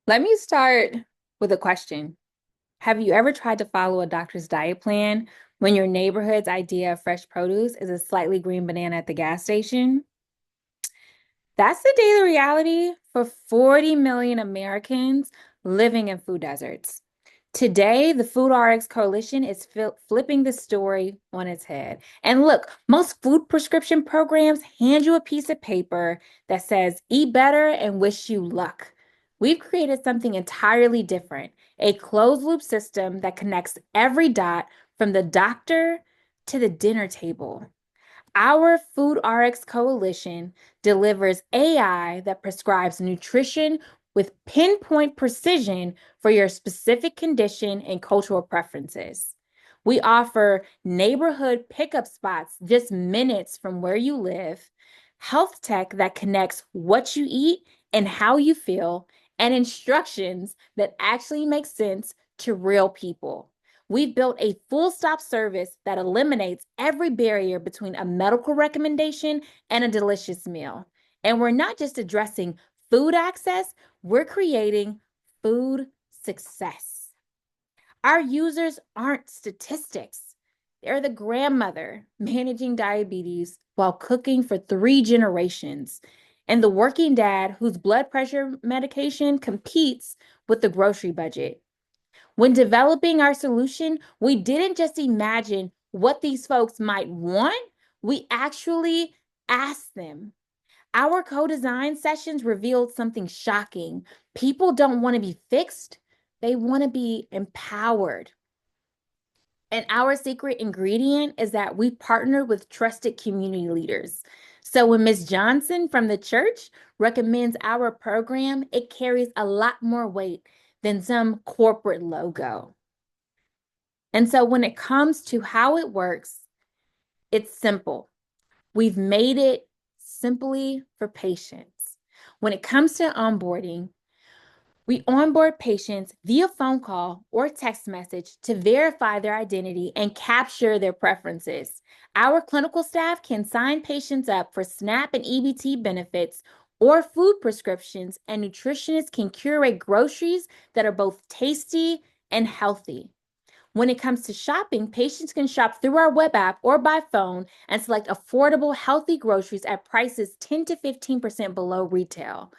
Let me start with a question. Have you ever tried to follow a doctor's diet plan when your neighborhood's idea of fresh produce is a slightly green banana at the gas station? That's the daily reality for 40 million Americans living in food deserts. Today, the FoodRx Coalition is flipping the story on its head. And look, most food prescription programs hand you a piece of paper that says, eat better and wish you luck. We've created something entirely different, a closed loop system that connects every dot from the doctor to the dinner table. Our FoodRx Coalition delivers AI that prescribes nutrition with pinpoint precision for your specific condition and cultural preferences. We offer neighborhood pickup spots just minutes from where you live, health tech that connects what you eat and how you feel, and instructions that actually make sense to real people. We've built a full stop service that eliminates every barrier between a medical recommendation and a delicious meal. And we're not just addressing food access, we're creating food success. Our users aren't statistics, they're the grandmother managing diabetes while cooking for 3 generations, and the working dad whose blood pressure medication competes with the grocery budget. When developing our solution, we didn't just imagine what these folks might want, we actually asked them. Our co design sessions revealed something shocking. People don't want to be fixed, they want to be empowered. And our secret ingredient is that we partner with trusted community leaders. So when Ms. Johnson from the church recommends our program, it carries a lot more weight than some corporate logo. And so when it comes to how it works, it's simple. We've made it simply for patients. When it comes to onboarding, we onboard patients via phone call or text message to verify their identity and capture their preferences. Our clinical staff can sign patients up for SNAP and EBT benefits or food prescriptions, and nutritionists can curate groceries that are both tasty and healthy. When it comes to shopping, patients can shop through our web app or by phone and select affordable, healthy groceries at prices 10 to 15% below retail.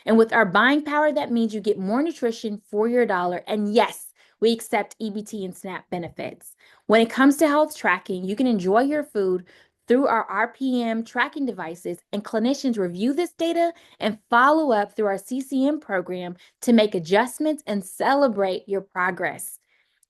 And with our buying power, that means you get more nutrition for your dollar. And yes, we accept EBT and SNAP benefits. When it comes to health tracking, you can enjoy your food through our RPM tracking devices, and clinicians review this data and follow up through our CCM program to make adjustments and celebrate your progress.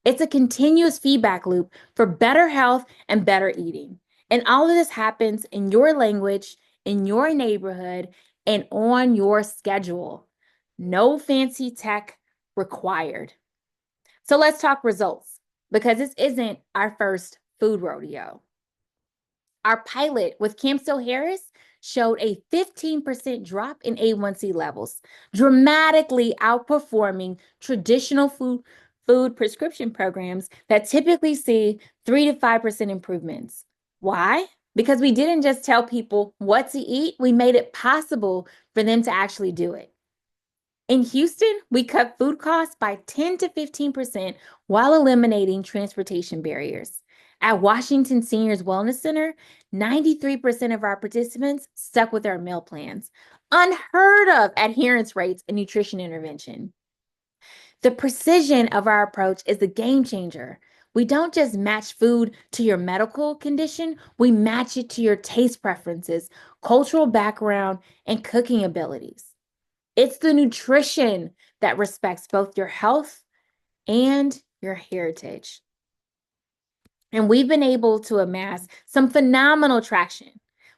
It's a continuous feedback loop for better health and better eating. And all of this happens in your language, in your neighborhood, and on your schedule. No fancy tech required. So let's talk results because this isn't our first food rodeo. Our pilot with Camso Harris showed a 15% drop in A1C levels, dramatically outperforming traditional food prescription programs that typically see 3 to 5% improvements. Why? Because we didn't just tell people what to eat, we made it possible for them to actually do it. In Houston, we cut food costs by 10 to 15% while eliminating transportation barriers. At Washington Seniors Wellness Center, 93% of our participants stuck with our meal plans. Unheard of adherence rates in nutrition intervention. The precision of our approach is the game changer. We don't just match food to your medical condition, we match it to your taste preferences, cultural background, and cooking abilities. It's the nutrition that respects both your health and your heritage. And we've been able to amass some phenomenal traction.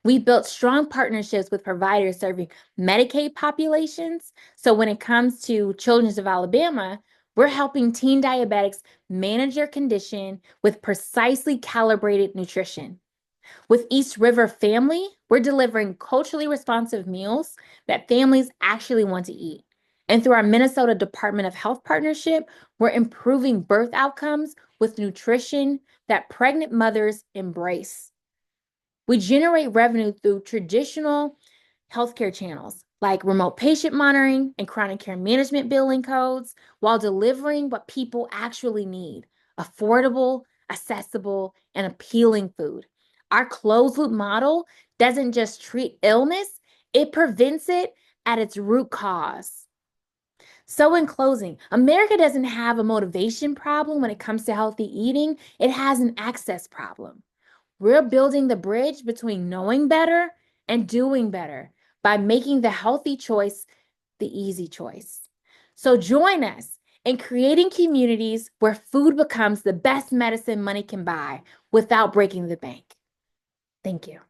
We built strong partnerships with providers serving Medicaid populations. So when it comes to Children's of Alabama, we're helping teen diabetics manage their condition with precisely calibrated nutrition. With East River Family, we're delivering culturally responsive meals that families actually want to eat. And through our Minnesota Department of Health partnership, we're improving birth outcomes with nutrition that pregnant mothers embrace. We generate revenue through traditional healthcare channels, like remote patient monitoring and chronic care management billing codes, while delivering what people actually need: affordable, accessible, and appealing food. Our closed loop model doesn't just treat illness, it prevents it at its root cause. So, in closing, America doesn't have a motivation problem when it comes to healthy eating, it has an access problem. We're building the bridge between knowing better and doing better by making the healthy choice the easy choice. So join us in creating communities where food becomes the best medicine money can buy without breaking the bank. Thank you.